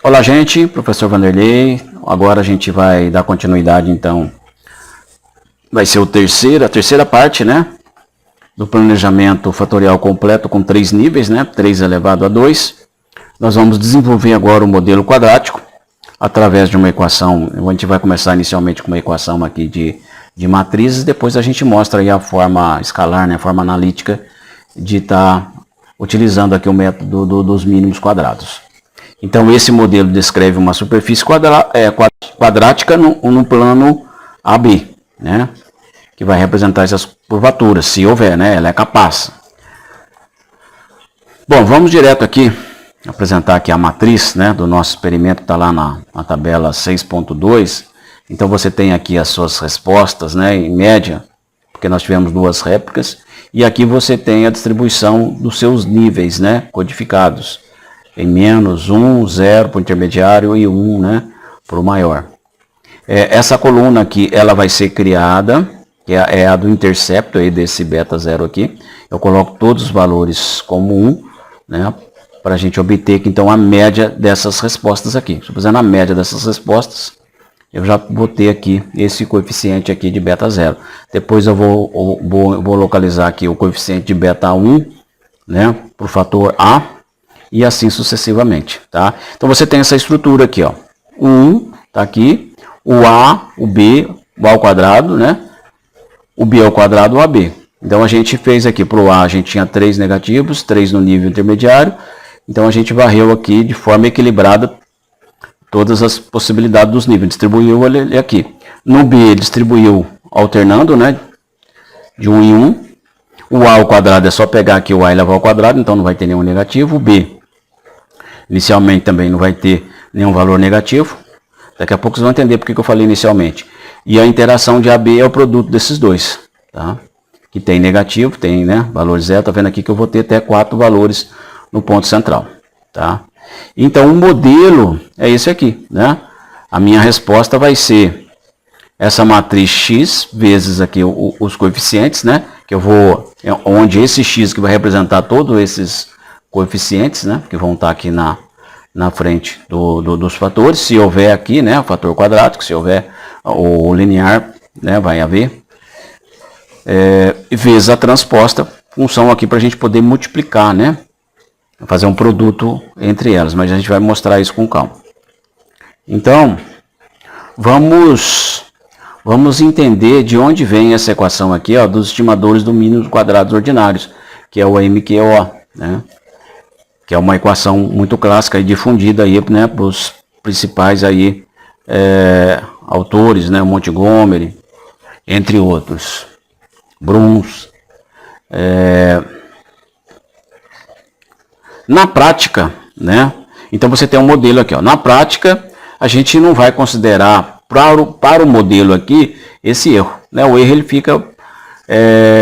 Olá, gente, professor Vanderlei. Agora a gente vai dar continuidade, então, vai ser a terceira parte, né, do planejamento fatorial completo com 3 níveis, né, 3 elevado a 2. Nós vamos desenvolver agora o modelo quadrático através de uma equação. A gente vai começar inicialmente com uma equação aqui de matrizes, depois a gente mostra aí a forma escalar, né, a forma analítica de estar utilizando aqui o método dos mínimos quadrados. Então, esse modelo descreve uma superfície quadrática no plano AB, né? Que vai representar essas curvaturas, se houver, né? Ela é capaz. Bom, vamos direto aqui, apresentar aqui a matriz, né, do nosso experimento, que está lá na tabela 6.2. Então, você tem aqui as suas respostas, né, em média, porque nós tivemos 2 réplicas. E aqui você tem a distribuição dos seus níveis, né, codificados. Em menos 1, 0 para o intermediário e 1, né, para o maior. Essa coluna aqui, ela vai ser criada, que é a do intercepto aí desse beta 0 aqui. Eu coloco todos os valores como 1, né, para a gente obter aqui, então, a média dessas respostas aqui. Se eu fizer na média dessas respostas, eu já vou ter aqui esse coeficiente aqui de beta 0. Depois eu vou localizar aqui o coeficiente de beta 1, né, para o fator A, e assim sucessivamente, tá? Então você tem essa estrutura aqui, ó. O 1 tá aqui, o A, o B, o A ao quadrado, né? O B ao quadrado, o AB. Então a gente fez aqui para o A, a gente tinha 3 negativos, 3 no nível intermediário. Então a gente varreu aqui de forma equilibrada todas as possibilidades dos níveis, distribuiu ele aqui. No B distribuiu alternando, né? De 1 em 1. O A ao quadrado é só pegar aqui o A e levar ao quadrado, então não vai ter nenhum negativo. O B inicialmente também não vai ter nenhum valor negativo. Daqui a pouco vocês vão entender porque que eu falei inicialmente. E a interação de AB é o produto desses dois, tá? Que tem negativo, tem, né, valor zero. Tá vendo aqui que eu vou ter até 4 valores no ponto central, tá? Então o modelo é esse aqui, né? A minha resposta vai ser essa matriz X vezes aqui os coeficientes, né? Que eu vou, onde esse X que vai representar todos esses coeficientes, né, que vão estar aqui na frente dos fatores. Se houver aqui, né, o fator quadrático, se houver o linear, né, vai haver, vezes a transposta, função aqui para a gente poder multiplicar, né, fazer um produto entre elas, mas a gente vai mostrar isso com calma. Então, vamos entender de onde vem essa equação aqui, ó, dos estimadores do mínimo quadrados ordinários, que é o MQO, né? Que é uma equação muito clássica e difundida aí, né, para os principais aí, autores, né, Montgomery, entre outros, Bruns. Na prática, né, então você tem um modelo aqui, ó. Na prática, a gente não vai considerar para o modelo aqui esse erro, né, o erro ele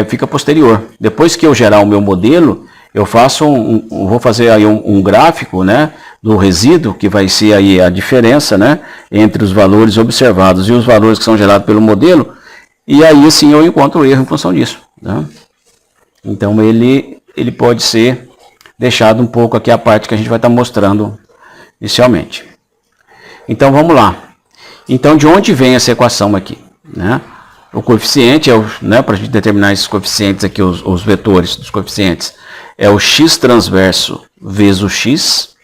fica posterior. Depois que eu gerar o meu modelo, eu faço vou fazer aí um gráfico, né, do resíduo, que vai ser aí a diferença, né, entre os valores observados e os valores que são gerados pelo modelo, e aí sim eu encontro o erro em função disso, né? Então ele pode ser deixado um pouco aqui a parte que a gente vai estar mostrando inicialmente. Então vamos lá. Então de onde vem essa equação aqui, né? O coeficiente, né, para a gente determinar esses coeficientes aqui, os vetores dos coeficientes, é o x transverso vezes o x,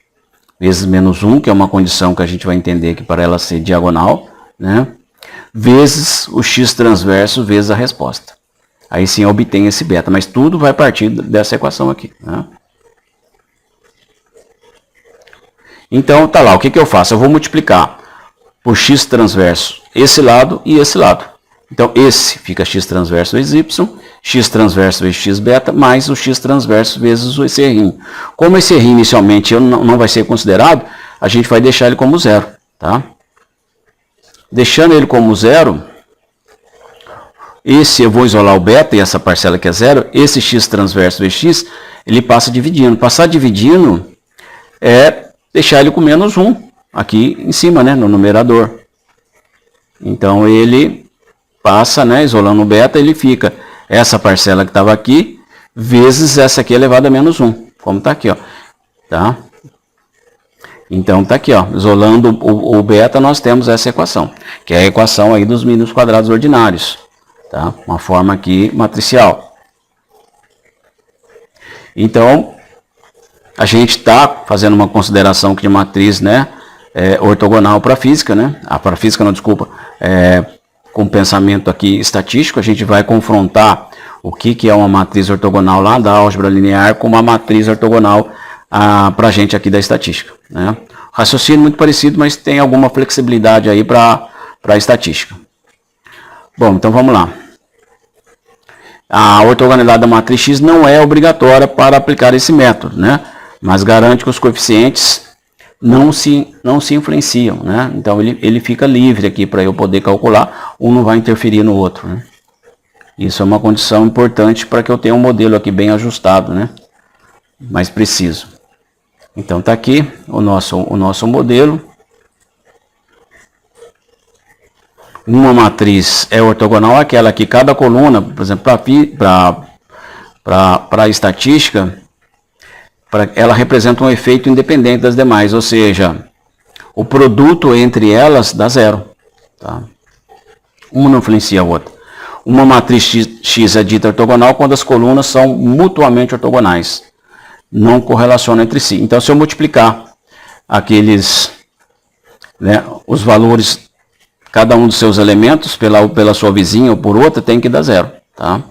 vezes menos 1, que é uma condição que a gente vai entender aqui para ela ser diagonal, né, vezes o x transverso vezes a resposta. Aí sim eu obtenho esse beta, mas tudo vai partir dessa equação aqui, né? Então, tá lá, o que eu faço? Eu vou multiplicar por x transverso esse lado e esse lado. Então, esse fica x transverso vezes y, x transverso vezes x beta, mais o x transverso vezes esse errinho. Como esse errinho inicialmente não vai ser considerado, a gente vai deixar ele como zero, tá? Deixando ele como zero, esse eu vou isolar o beta, e essa parcela que é zero, esse x transverso vezes x, ele passa dividindo. Passar dividindo é deixar ele com menos 1, aqui em cima, né, no numerador. Então, ele passa, né, isolando o beta, ele fica essa parcela que estava aqui, vezes essa aqui elevada a menos 1, como está aqui, ó, tá? Então tá aqui, ó, isolando o beta, nós temos essa equação, que é a equação aí dos mínimos quadrados ordinários, tá? Uma forma aqui matricial. Então, a gente está fazendo uma consideração aqui de matriz, né, ortogonal para a física, né? Para a física, não, desculpa, com pensamento aqui estatístico, a gente vai confrontar o que é uma matriz ortogonal lá da álgebra linear com uma matriz ortogonal para a gente aqui da estatística, né? Raciocínio muito parecido, mas tem alguma flexibilidade aí para a estatística. Bom, então vamos lá. A ortogonalidade da matriz X não é obrigatória para aplicar esse método, né? Mas garante que os coeficientes não se influenciam, né? Então ele fica livre aqui para eu poder calcular, um não vai interferir no outro, né? Isso é uma condição importante para que eu tenha um modelo aqui bem ajustado, né? Mais preciso. Então tá aqui o nosso modelo. Uma matriz é ortogonal àquela que cada coluna, por exemplo, para a estatística, ela representa um efeito independente das demais, ou seja, o produto entre elas dá zero. Tá? Uma não influencia a outra. Uma matriz X é dita ortogonal quando as colunas são mutuamente ortogonais, não correlacionam entre si. Então, se eu multiplicar aqueles, né, os valores, cada um dos seus elementos, pela sua vizinha ou por outra, tem que dar zero. Tá?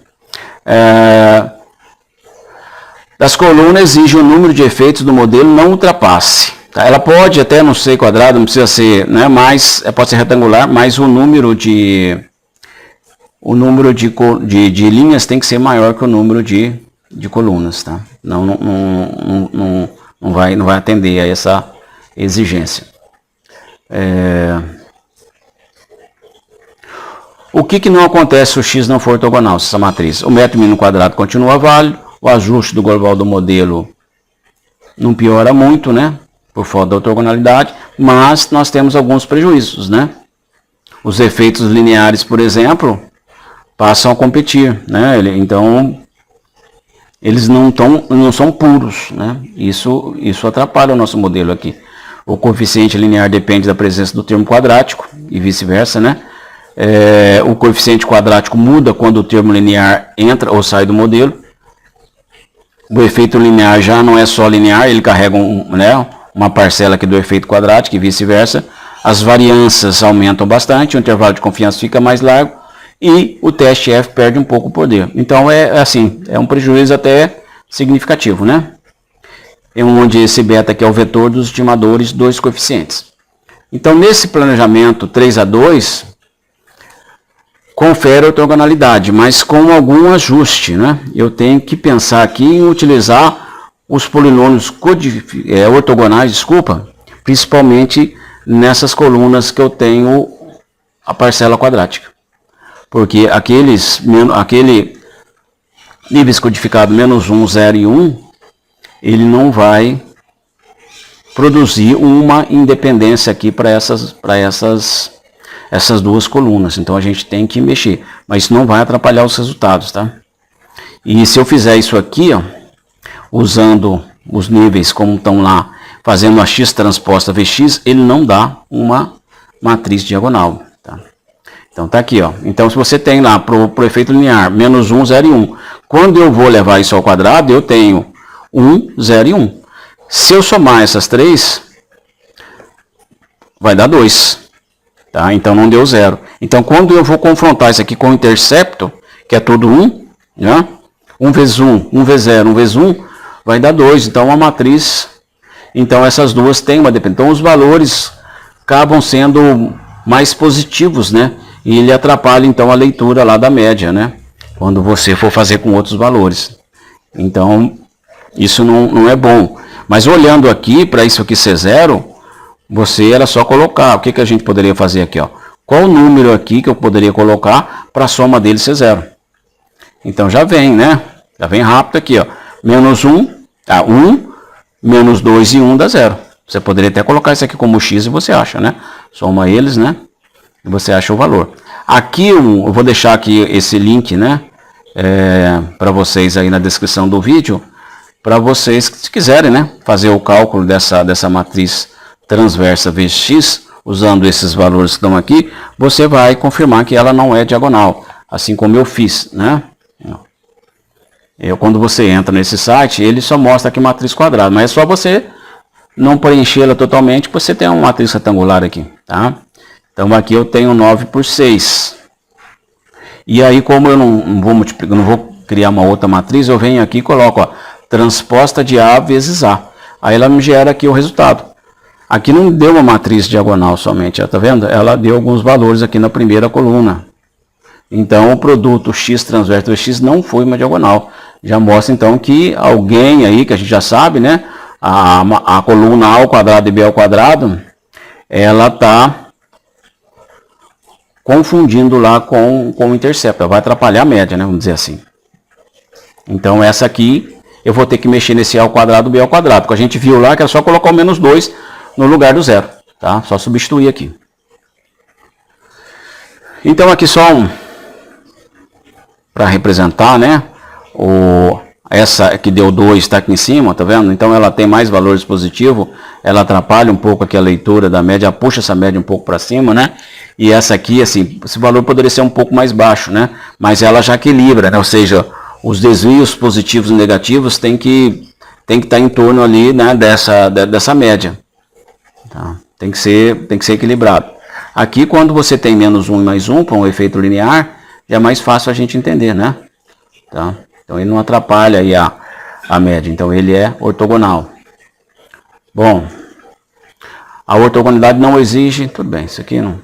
Das colunas exige o número de efeitos do modelo não ultrapasse. Tá? Ela pode até não ser quadrada, não precisa ser, né, mas pode ser retangular, mas o número de linhas tem que ser maior que o número de colunas, tá? Não vai atender a essa exigência. O que não acontece se o X não for ortogonal, se essa matriz? O método mínimo quadrado continua válido, o ajuste do global do modelo não piora muito, né? Por falta da ortogonalidade, mas nós temos alguns prejuízos, né? Os efeitos lineares, por exemplo, passam a competir, né? Então, eles não são puros, né? Isso atrapalha o nosso modelo aqui. O coeficiente linear depende da presença do termo quadrático e vice-versa, né? O coeficiente quadrático muda quando o termo linear entra ou sai do modelo. O efeito linear já não é só linear, ele carrega uma parcela aqui do efeito quadrático e vice-versa. As variâncias aumentam bastante, o intervalo de confiança fica mais largo e o teste F perde um pouco o poder. Então é um prejuízo até significativo, né? Onde esse beta aqui é o vetor dos estimadores dos coeficientes. Então nesse planejamento 3-2, confere a ortogonalidade, mas com algum ajuste, né? Eu tenho que pensar aqui em utilizar os polinômios ortogonais, principalmente nessas colunas que eu tenho a parcela quadrática. Porque aquele níveis codificado menos 1, 0 e 1, ele não vai produzir uma independência aqui para essas duas colunas. Então a gente tem que mexer, mas isso não vai atrapalhar os resultados, tá? E se eu fizer isso aqui, ó, usando os níveis como estão lá, fazendo a x transposta vx, ele não dá uma matriz diagonal, tá? Então tá aqui, ó. Então se você tem lá pro efeito linear menos 1, 0 e 1, quando eu vou levar isso ao quadrado, eu tenho 1, 0 e 1. Se eu somar essas três, vai dar 2. Tá? Então não deu 0. Então quando eu vou confrontar isso aqui com o intercepto, que é tudo 1, né? 1 vezes 1, 1 vezes 0, 1 vezes 1, vai dar 2. Então a matriz, então essas duas têm uma dependência. Então os valores acabam sendo mais positivos, né? E ele atrapalha então a leitura lá da média, né? Quando você for fazer com outros valores. Então isso não é bom. Mas olhando aqui para isso aqui ser 0, você era só colocar, o que a gente poderia fazer aqui, ó? Qual o número aqui que eu poderia colocar para a soma deles ser 0? Então já vem, né? Já vem rápido aqui, ó. Menos 1, 1, menos 2 e 1 dá 0. Você poderia até colocar isso aqui como x e você acha, né? Soma eles, né? E você acha o valor. Aqui eu vou deixar aqui esse link, né? Para vocês aí na descrição do vídeo, para vocês, se quiserem, né? Fazer o cálculo dessa matriz transversa vezes x, usando esses valores que estão aqui, você vai confirmar que ela não é diagonal, assim como eu fiz, né? Quando você entra nesse site, ele só mostra aqui matriz quadrada, mas é só você não preenchê-la totalmente, você tem uma matriz retangular aqui, tá? Então aqui eu tenho 9 por 6. E aí, como eu não vou multiplicar, não vou criar uma outra matriz, eu venho aqui e coloco, ó, transposta de A vezes A. Aí ela me gera aqui o resultado. Aqui não deu uma matriz diagonal somente, tá vendo? Ela deu alguns valores aqui na primeira coluna. Então, o produto x transverso vezes x não foi uma diagonal. Já mostra, então, que alguém aí, que a gente já sabe, né? A coluna A ao quadrado e B ao quadrado, ela está confundindo lá com o intercepto. Ela vai atrapalhar a média, né? Vamos dizer assim. Então, essa aqui, eu vou ter que mexer nesse A ao quadrado e B ao quadrado. Porque a gente viu lá que é só colocar o menos 2 no lugar do zero. Tá? Só substituir aqui. Então, aqui só para representar, né? Essa que deu 2 está aqui em cima, tá vendo? Então ela tem mais valores positivos, ela atrapalha um pouco aqui a leitura da média, puxa essa média um pouco para cima, né? E essa aqui, assim, esse valor poderia ser um pouco mais baixo, né? Mas ela já equilibra, né? Ou seja, os desvios positivos e negativos tem que estar em torno ali, né? Dessa média. Tá? Tem que ser equilibrado. Aqui, quando você tem menos 1 e mais 1, para um efeito linear, já é mais fácil a gente entender, né? Tá? Então ele não atrapalha aí a média, então ele é ortogonal. Bom, a ortogonalidade não exige, tudo bem, isso aqui não.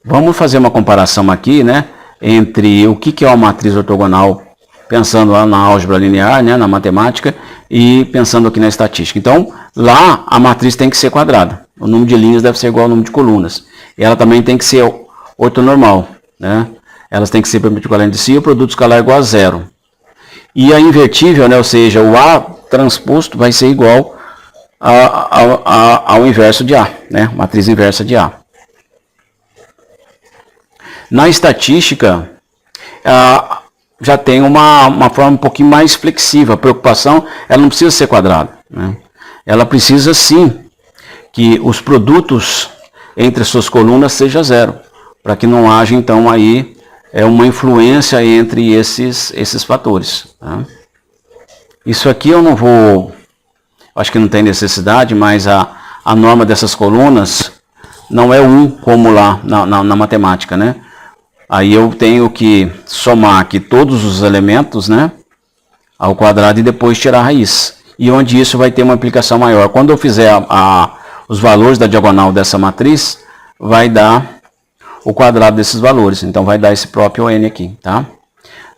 Vamos fazer uma comparação aqui, né, entre o que é uma matriz ortogonal, pensando lá na álgebra linear, né, na matemática, e pensando aqui na estatística. Então, lá a matriz tem que ser quadrada, o número de linhas deve ser igual ao número de colunas, e ela também tem que ser ortonormal, né? Elas têm que ser perpendicular entre si e o produto escalar igual a zero. E a invertível, né, ou seja, o A transposto vai ser igual ao inverso de A, né, matriz inversa de A. Na estatística, já tem uma forma um pouquinho mais flexível. A preocupação, ela não precisa ser quadrada, né? Ela precisa sim que os produtos entre as suas colunas seja zero, para que não haja então aí uma influência entre esses fatores. Tá? Isso aqui eu não vou, acho que não tem necessidade, mas a norma dessas colunas não é 1 como lá na matemática, né? Aí eu tenho que somar aqui todos os elementos, né, ao quadrado e depois tirar a raiz. E onde isso vai ter uma aplicação maior. Quando eu fizer os valores da diagonal dessa matriz, vai dar o quadrado desses valores. Então vai dar esse próprio n aqui, tá?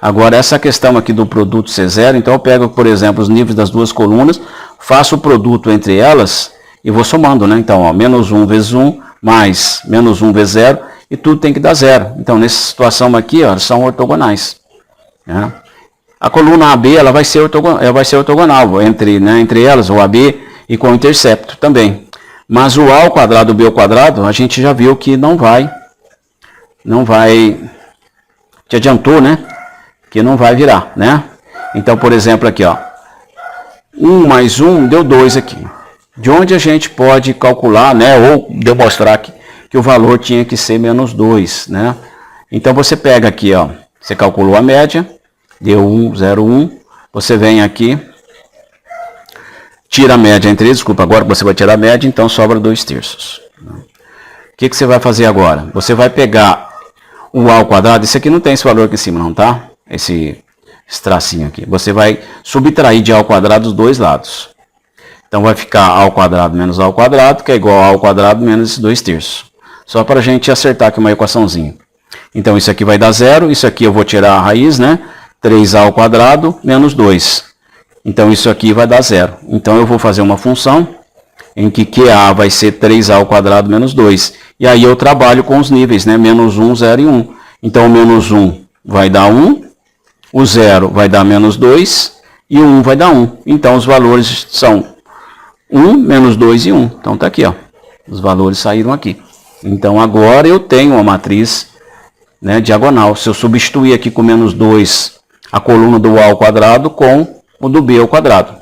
Agora essa questão aqui do produto ser zero, então eu pego, por exemplo, os níveis das duas colunas, faço o produto entre elas e vou somando, né? Então, ó, menos 1 vezes 1, mais menos 1 vezes 0, e tudo tem que dar zero. Então, nessa situação aqui, ó, são ortogonais. Né? A coluna AB ela vai ser ortogonal entre elas, o AB e com o intercepto também. Mas o A ao quadrado, o B ao quadrado, a gente já viu que não vai, te adiantou, né? Que não vai virar, né? Então, por exemplo, aqui, ó, 1 mais 1 deu 2 aqui. De onde a gente pode calcular, né, ou demonstrar que o valor tinha que ser menos 2, né? Então, você pega aqui, ó, você calculou a média, deu 1, 0, 1, você vem aqui, tira a média entre eles, desculpa, agora você vai tirar a média, então sobra 2/3. O que você vai fazer agora? Você vai pegar o A ao quadrado, esse aqui não tem esse valor aqui em cima não, tá? Esse tracinho aqui. Você vai subtrair de A ao quadrado os dois lados. Então vai ficar A ao quadrado menos A ao quadrado, que é igual a A ao quadrado menos esses 2/3. Só para a gente acertar aqui uma equaçãozinha. Então isso aqui vai dar 0, isso aqui eu vou tirar a raiz, né? 3A ao quadrado menos 2. Então isso aqui vai dar 0. Então eu vou fazer uma função em que QA vai ser 3A ao quadrado menos 2. E aí eu trabalho com os níveis, né? Menos 1, 0 e 1. Então o menos 1 vai dar 1, o 0 vai dar menos 2 e o 1 vai dar 1. Então os valores são 1, menos 2 e 1. Então está aqui, ó. Os valores saíram aqui. Então agora eu tenho uma matriz, né, diagonal. Se eu substituir aqui com menos 2 a coluna do A ao quadrado com o do B ao quadrado.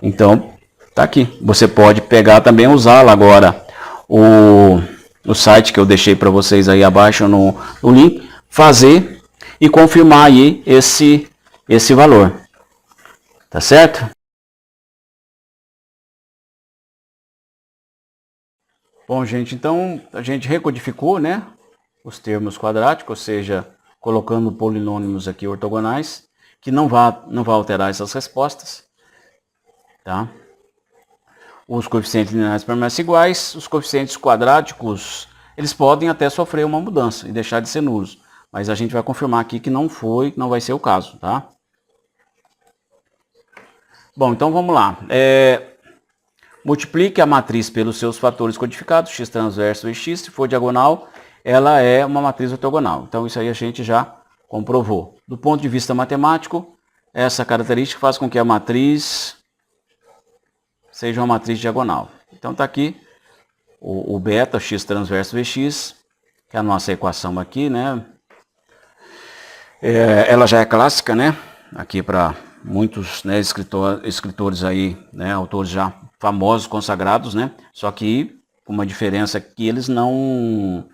Então Tá aqui. Você pode pegar também e usá-la agora. O site que eu deixei para vocês aí abaixo no link, fazer e confirmar aí esse valor. Tá certo? Bom, gente, então a gente recodificou, né, os termos quadráticos, ou seja, colocando polinômios aqui ortogonais, que não vai alterar essas respostas, tá? Os coeficientes lineares permanecem iguais, os coeficientes quadráticos, eles podem até sofrer uma mudança e deixar de ser nulos, mas a gente vai confirmar aqui que não vai ser o caso, tá? Bom, então vamos lá. Multiplique a matriz pelos seus fatores codificados, x transverso e x, se for diagonal, ela é uma matriz ortogonal. Então isso aí a gente já comprovou. Do ponto de vista matemático, essa característica faz com que a matriz seja uma matriz diagonal. Então está aqui o beta, x transverso vx, que é a nossa equação aqui, né? Ela já é clássica, né? Aqui para muitos, né, escritores aí, né, autores já famosos, consagrados, né? Só que com uma diferença que eles não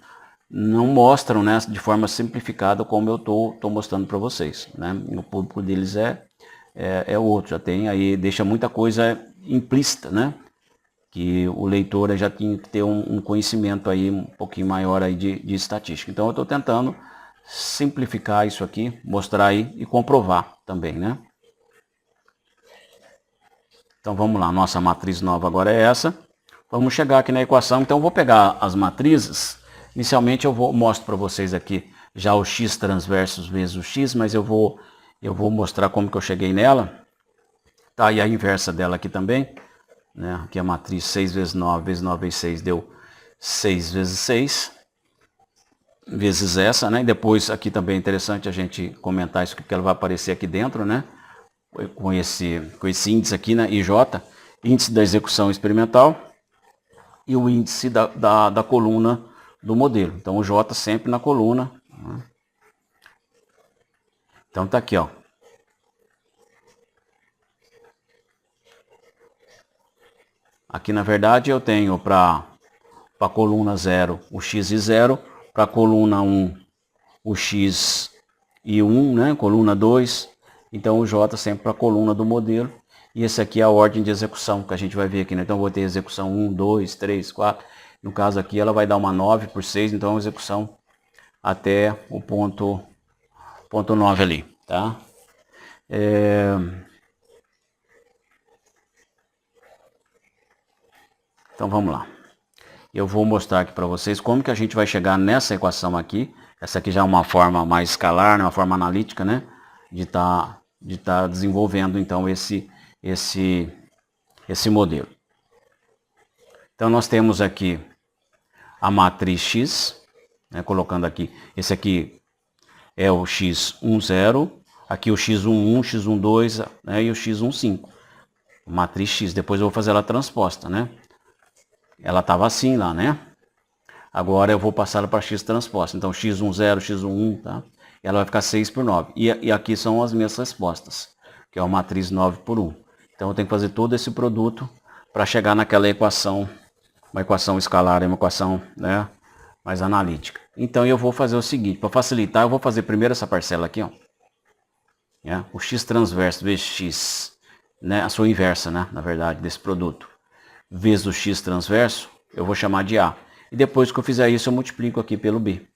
mostram, né, de forma simplificada como eu tô mostrando para vocês, né? O público deles é outro, já tem aí, deixa muita coisa implícita, né? Que o leitor já tinha que ter um conhecimento aí um pouquinho maior aí de estatística. Então eu estou tentando simplificar isso aqui, mostrar aí e comprovar também, né? Então vamos lá, nossa matriz nova agora é essa. Vamos chegar aqui na equação, então eu vou pegar as matrizes. Inicialmente eu mostro para vocês aqui já o x transverso vezes o x, mas eu vou mostrar como que eu cheguei nela. Tá, e a inversa dela aqui também, né? Aqui a matriz 6 vezes 9 vezes 9 vezes 6 deu 6 vezes 6 vezes essa, né? E depois aqui também é interessante a gente comentar isso que ela vai aparecer aqui dentro, né? Com esse índice aqui, né? IJ, índice da execução experimental e o índice da coluna do modelo. Então o J sempre na coluna, né? Então tá aqui, ó. Aqui na verdade eu tenho para a coluna 0 o x e 0, para a coluna 1 o x e 1, né? Coluna 2, então o J sempre para a coluna do modelo. E esse aqui é a ordem de execução que a gente vai ver aqui, né? Então eu vou ter execução 1, 2, 3, 4. No caso aqui ela vai dar uma 9 por 6, então a execução até o ponto 9 ali, tá? Então vamos lá. Eu vou mostrar aqui para vocês como que a gente vai chegar nessa equação aqui. Essa aqui já é uma forma mais escalar, né? Uma forma analítica, né? De tá desenvolvendo então esse modelo. Então nós temos aqui a matriz X, né? Colocando aqui, esse aqui é o x1, 0, aqui o x1, 1, x1, 2, né? E o x1, 5. Matriz X, depois eu vou fazer ela transposta, né? Ela estava assim lá, né? Agora eu vou passar ela para x transposta. Então x1, 0, x1, 1, tá? E ela vai ficar 6 por 9. E aqui são as minhas respostas, que é uma matriz 9 por 1. Então eu tenho que fazer todo esse produto para chegar naquela equação, uma equação escalar, uma equação, né, mais analítica. Então eu vou fazer o seguinte, para facilitar, eu vou fazer primeiro essa parcela aqui, ó. O x transverso vezes x, né, a sua inversa, né, na verdade, desse produto, vezes o x transverso, eu vou chamar de A. E depois que eu fizer isso, eu multiplico aqui pelo B.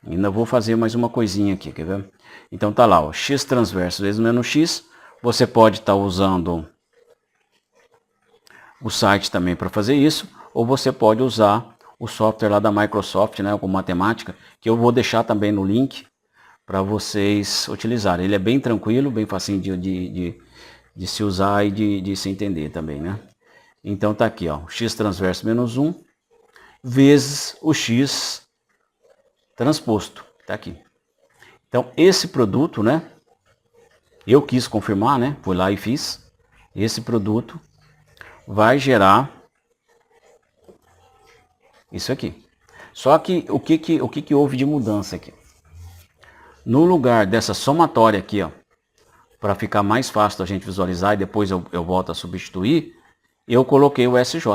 Ainda vou fazer mais uma coisinha aqui, quer ver? Então tá lá, ó, x transverso vezes menos x. Você pode estar usando o site também para fazer isso, ou você pode usar o software lá da Microsoft, né, com matemática, que eu vou deixar também no link para vocês utilizarem. Ele é bem tranquilo, bem facinho de se usar e de se entender também, né? Então tá aqui, ó, x transverso menos 1 vezes o x transposto, tá aqui. Então esse produto, né, eu quis confirmar, né, fui lá e fiz. Esse produto vai gerar isso aqui. Só que o que houve de mudança aqui? No lugar dessa somatória aqui, ó, para ficar mais fácil da gente visualizar e depois eu volto a substituir, eu coloquei o SJ,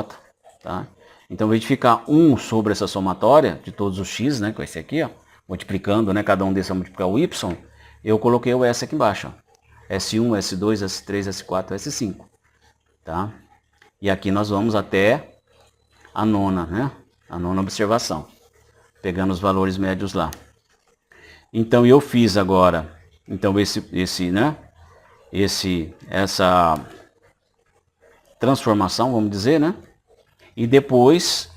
tá? Então, ao invés de ficar 1 sobre essa somatória de todos os x, né, com esse aqui, ó, multiplicando, né, cada um desses vai multiplicar o y, eu coloquei o S aqui embaixo, ó. S1, S2, S3, S4, S5, tá? E aqui nós vamos até a nona, né? A nona observação, pegando os valores médios lá. Então eu fiz agora, então essa transformação, vamos dizer, né? E depois,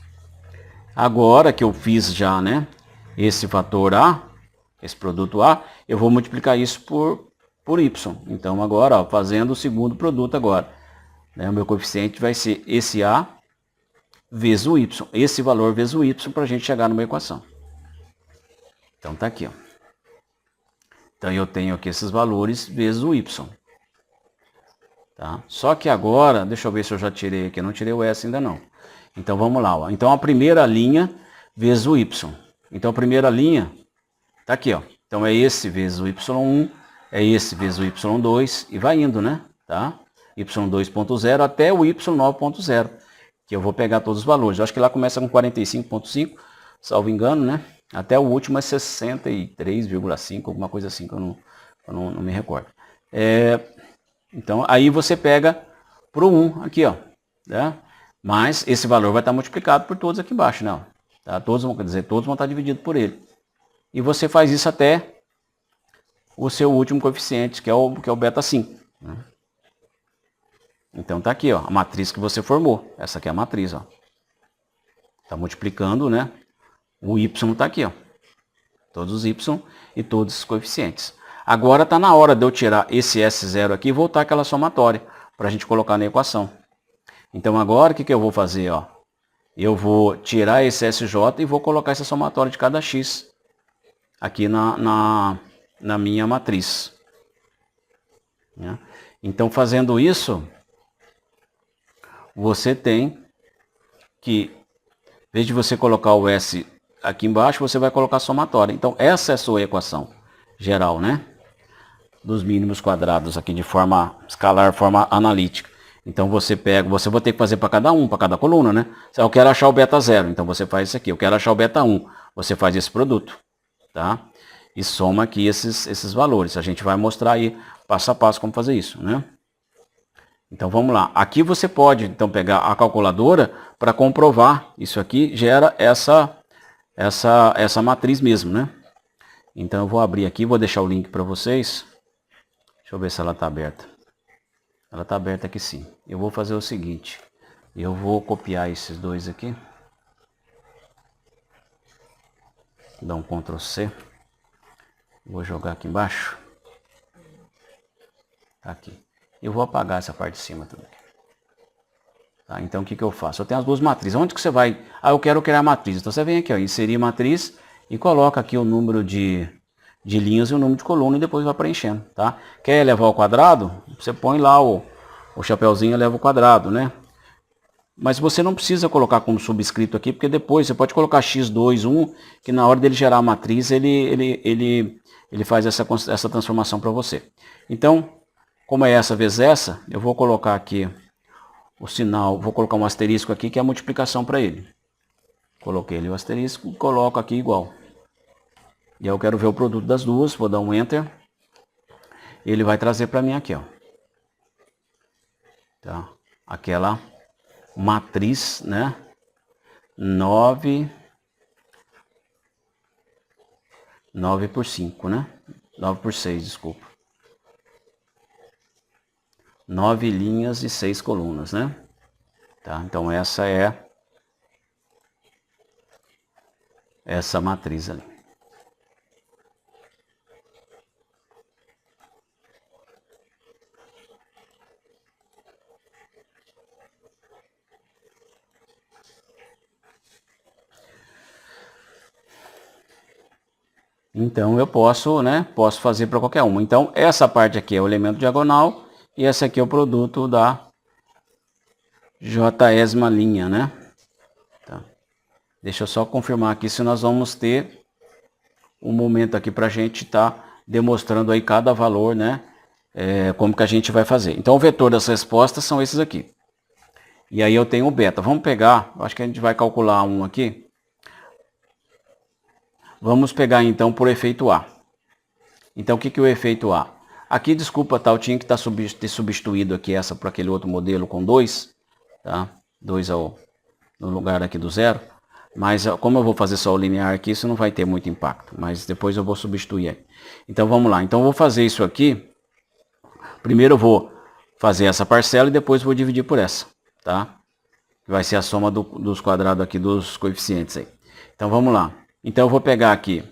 agora que eu fiz já, né, esse fator A, esse produto A, eu vou multiplicar isso por Y. Então agora, ó, fazendo o segundo produto agora, né, o meu coeficiente vai ser esse A vezes o Y, esse valor vezes o Y, para a gente chegar numa equação. Então tá aqui, ó. Então eu tenho aqui esses valores vezes o Y. Tá? Só que agora, deixa eu ver se eu já tirei aqui, eu não tirei o S ainda não. Então vamos lá, ó. Então a primeira linha vezes o Y. Então a primeira linha tá aqui, ó. Então é esse vezes o Y1, é esse vezes o Y2 e vai indo, né? Tá? Y2.0 até o Y9.0, que eu vou pegar todos os valores. Eu acho que lá começa com 45.5, salvo engano, né? Até o último é 63,5, alguma coisa assim, que eu não me recordo. Então aí você pega pro 1 aqui, ó. Né? Mas esse valor vai estar multiplicado por todos aqui embaixo, não? Tá? Todos vão estar divididos por ele. E você faz isso até o seu último coeficiente, que é o beta 5. Né? Então tá aqui, ó, a matriz que você formou. Essa aqui é a matriz, ó. Tá multiplicando, né? O y tá aqui, ó. Todos os y e todos os coeficientes. Agora tá na hora de eu tirar esse S0 aqui e voltar aquela somatória para a gente colocar na equação. Então agora o que eu vou fazer, ó? Eu vou tirar esse SJ e vou colocar essa somatória de cada x aqui na minha matriz. Né? Então fazendo isso, você tem que, em vez de você colocar o S aqui embaixo, você vai colocar a somatória. Então essa é a sua equação geral, né? Dos mínimos quadrados aqui de forma escalar, forma analítica. Então você vai ter que fazer para cada coluna, né? Eu quero achar o beta 0, então você faz isso aqui. Eu quero achar o beta 1, você faz esse produto, tá? E soma aqui esses valores. A gente vai mostrar aí passo a passo como fazer isso, né? Então vamos lá. Aqui você pode então pegar a calculadora para comprovar. Isso aqui gera essa matriz mesmo, né? Então eu vou abrir aqui, vou deixar o link para vocês. Deixa eu ver se ela está aberta. Ela está aberta aqui sim. Eu vou fazer o seguinte. Eu vou copiar esses dois aqui. Dar um Ctrl C. Vou jogar aqui embaixo. Tá aqui. Eu vou apagar essa parte de cima também. Tá, então o que eu faço? Eu tenho as duas matrizes. Onde que você vai? Eu quero criar a matriz. Então você vem aqui, ó, inserir matriz e coloca aqui o número de linhas e o número de coluna e depois vai preenchendo, tá? Quer elevar ao quadrado? Você põe lá o chapeuzinho e eleva ao quadrado, né? Mas você não precisa colocar como subscrito aqui, porque depois você pode colocar x2, 1, que na hora dele gerar a matriz, ele faz essa transformação para você. Então, como é essa vezes essa, eu vou colocar aqui o sinal, vou colocar um asterisco aqui, que é a multiplicação para ele. Coloquei ali o asterisco, coloco aqui igual. E aí eu quero ver o produto das duas, vou dar um Enter. Ele vai trazer para mim aqui, ó. Tá? Aquela matriz, né? 9 por 5, né? 9 por 6, desculpa. 9 linhas e 6 colunas, né? Tá? Então essa é essa matriz ali. Então eu posso, né, posso fazer para qualquer uma. Então essa parte aqui é o elemento diagonal e essa aqui é o produto da J-ésima linha, né? Tá. Deixa eu só confirmar aqui se nós vamos ter um momento aqui para a gente estar demonstrando aí cada valor, né? Como que a gente vai fazer. Então o vetor das respostas são esses aqui. E aí eu tenho o beta. Vamos pegar, acho que a gente vai calcular um aqui. Vamos pegar então por efeito A. Então o que é o efeito A? Aqui, desculpa, tá, eu tinha que ter substituído aqui essa para aquele outro modelo com 2. Tá? 2 no lugar aqui do 0. Mas como eu vou fazer só o linear aqui, isso não vai ter muito impacto. Mas depois eu vou substituir aí. Então vamos lá. Então eu vou fazer isso aqui. Primeiro eu vou fazer essa parcela e depois vou dividir por essa. Tá? Vai ser a soma dos quadrados aqui dos coeficientes aí. Então vamos lá. Então eu vou pegar aqui.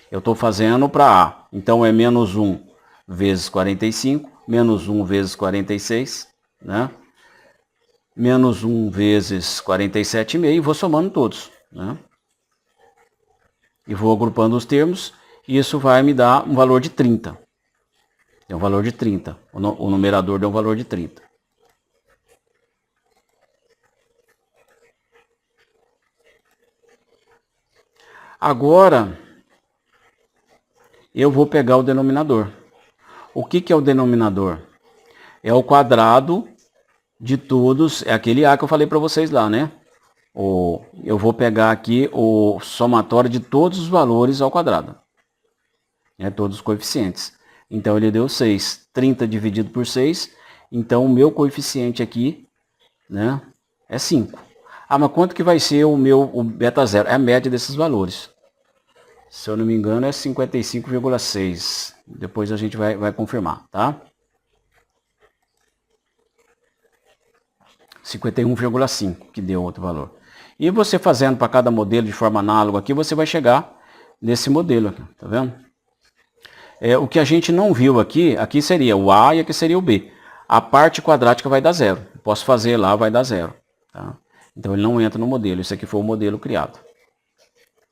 Eu estou fazendo para A. Então é menos 1 vezes 45. Menos 1 vezes 46. Né? Menos 1 vezes 47,5. E vou somando todos. Né? E vou agrupando os termos. E isso vai me dar um valor de 30. É um valor de 30. O numerador deu um valor de 30. Agora, eu vou pegar o denominador. O que é o denominador? É o quadrado de todos, é aquele A que eu falei para vocês lá, né? Eu vou pegar aqui o somatório de todos os valores ao quadrado. Todos os coeficientes. Então ele deu 6. 30 dividido por 6. Então o meu coeficiente aqui, né, é 5. Ah, mas quanto que vai ser o beta zero? É a média desses valores. Se eu não me engano é 55,6. Depois a gente vai confirmar, tá? 51,5 que deu outro valor. E você fazendo para cada modelo de forma análoga aqui, você vai chegar nesse modelo aqui, tá vendo? O que a gente não viu aqui seria o A e aqui seria o B. A parte quadrática vai dar 0. Posso fazer lá, vai dar 0. Tá? Então ele não entra no modelo. Isso aqui foi o modelo criado.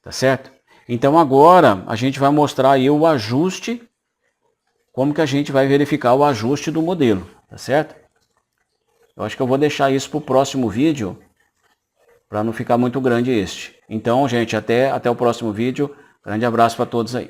Tá certo? Então agora a gente vai mostrar aí o ajuste. Como que a gente vai verificar o ajuste do modelo. Tá certo? Eu acho que eu vou deixar isso para o próximo vídeo. Para não ficar muito grande este. Então, gente, até o próximo vídeo. Grande abraço para todos aí.